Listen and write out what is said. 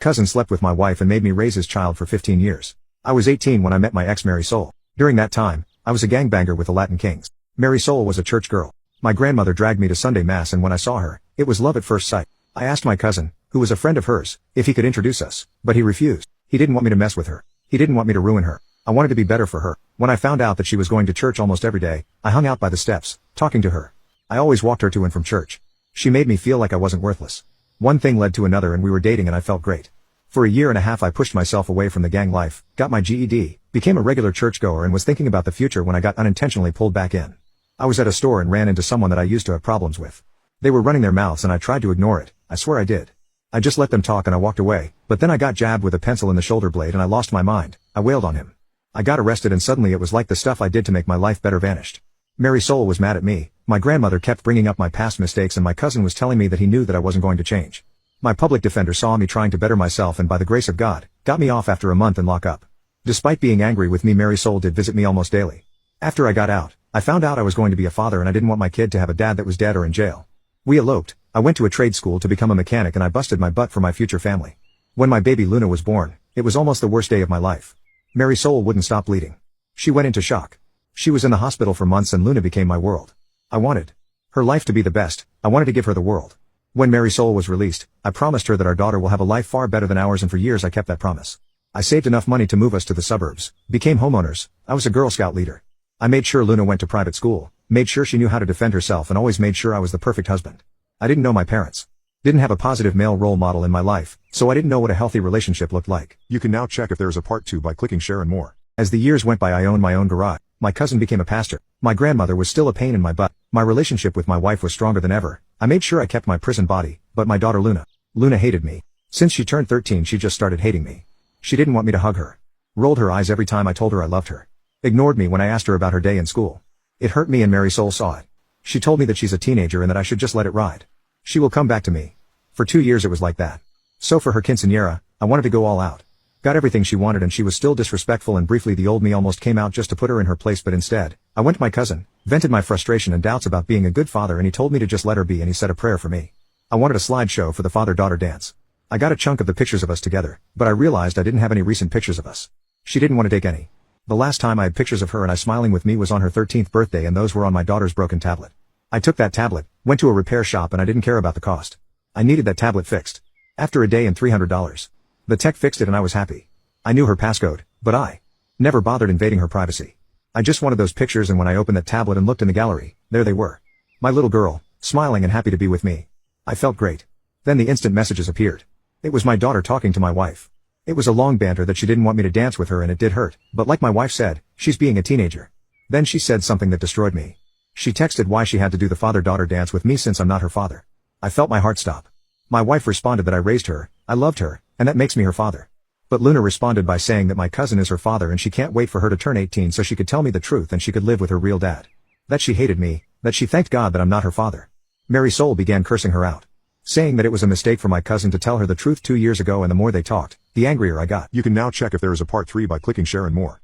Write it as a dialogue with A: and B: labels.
A: Cousin slept with my wife and made me raise his child for 15 years. I was 18 when I met my ex Mary Soul. During that time, I was a gangbanger with the Latin Kings. Mary Soul was a church girl. My grandmother dragged me to Sunday Mass, and when I saw her, it was love at first sight. I asked my cousin, who was a friend of hers, if he could introduce us, but he refused. He didn't want me to mess with her. He didn't want me to ruin her. I wanted to be better for her. When I found out that she was going to church almost every day, I hung out by the steps, talking to her. I always walked her to and from church. She made me feel like I wasn't worthless. One thing led to another and we were dating and I felt great. For a year and a half I pushed myself away from the gang life, got my GED, became a regular churchgoer and was thinking about the future when I got unintentionally pulled back in. I was at a store and ran into someone that I used to have problems with. They were running their mouths and I tried to ignore it. I swear I did. I just let them talk and I walked away, but then I got jabbed with a pencil in the shoulder blade and I lost my mind. I wailed on him. I got arrested and suddenly it was like the stuff I did to make my life better vanished. Mary Soul was mad at me, my grandmother kept bringing up my past mistakes and my cousin was telling me that he knew that I wasn't going to change. My public defender saw me trying to better myself and by the grace of God, got me off after a month in lockup. Despite being angry with me, Mary Soul did visit me almost daily. After I got out, I found out I was going to be a father and I didn't want my kid to have a dad that was dead or in jail. We eloped. I went to a trade school to become a mechanic and I busted my butt for my future family. When my baby Luna was born, it was almost the worst day of my life. Mary Soul wouldn't stop bleeding. She went into shock. She was in the hospital for months and Luna became my world. I wanted her life to be the best. I wanted to give her the world. When Mary Soul was released, I promised her that our daughter will have a life far better than ours, and for years I kept that promise. I saved enough money to move us to the suburbs, became homeowners. I was a Girl Scout leader. I made sure Luna went to private school, made sure she knew how to defend herself and always made sure I was the perfect husband. I didn't know my parents. Didn't have a positive male role model in my life, so I didn't know what a healthy relationship looked like.
B: You can now check if there is a part 2 by clicking share and more.
A: As the years went by I owned my own garage. My cousin became a pastor. My grandmother was still a pain in my butt. My relationship with my wife was stronger than ever. I made sure I kept my prison body, but my daughter Luna hated me. Since she turned 13 she just started hating me. She didn't want me to hug her. Rolled her eyes every time I told her I loved her. Ignored me when I asked her about her day in school. It hurt me and Mary Soul saw it. She told me that she's a teenager and that I should just let it ride. She will come back to me. For 2 years it was like that. So for her quinceañera, I wanted to go all out. Got everything she wanted and she was still disrespectful and briefly the old me almost came out just to put her in her place, but instead, I went to my cousin, vented my frustration and doubts about being a good father and he told me to just let her be and he said a prayer for me. I wanted a slideshow for the father-daughter dance. I got a chunk of the pictures of us together, but I realized I didn't have any recent pictures of us. She didn't want to take any. The last time I had pictures of her and I smiling with me was on her 13th birthday and those were on my daughter's broken tablet. I took that tablet, went to a repair shop and I didn't care about the cost. I needed that tablet fixed. After a day and $300. The tech fixed it and I was happy. I knew her passcode, but I never bothered invading her privacy. I just wanted those pictures and when I opened that tablet and looked in the gallery, there they were. My little girl, smiling and happy to be with me. I felt great. Then the instant messages appeared. It was my daughter talking to my wife. It was a long banter that she didn't want me to dance with her and it did hurt, but like my wife said, she's being a teenager. Then she said something that destroyed me. She texted why she had to do the father-daughter dance with me since I'm not her father. I felt my heart stop. My wife responded that I raised her, I loved her, and that makes me her father. But Luna responded by saying that my cousin is her father and she can't wait for her to turn 18 so she could tell me the truth and she could live with her real dad. That she hated me, that she thanked God that I'm not her father. Mary Soul began cursing her out. Saying that it was a mistake for my cousin to tell her the truth 2 years ago and the more they talked, the angrier I got.
B: You can now check if there is a part 3 by clicking share and more.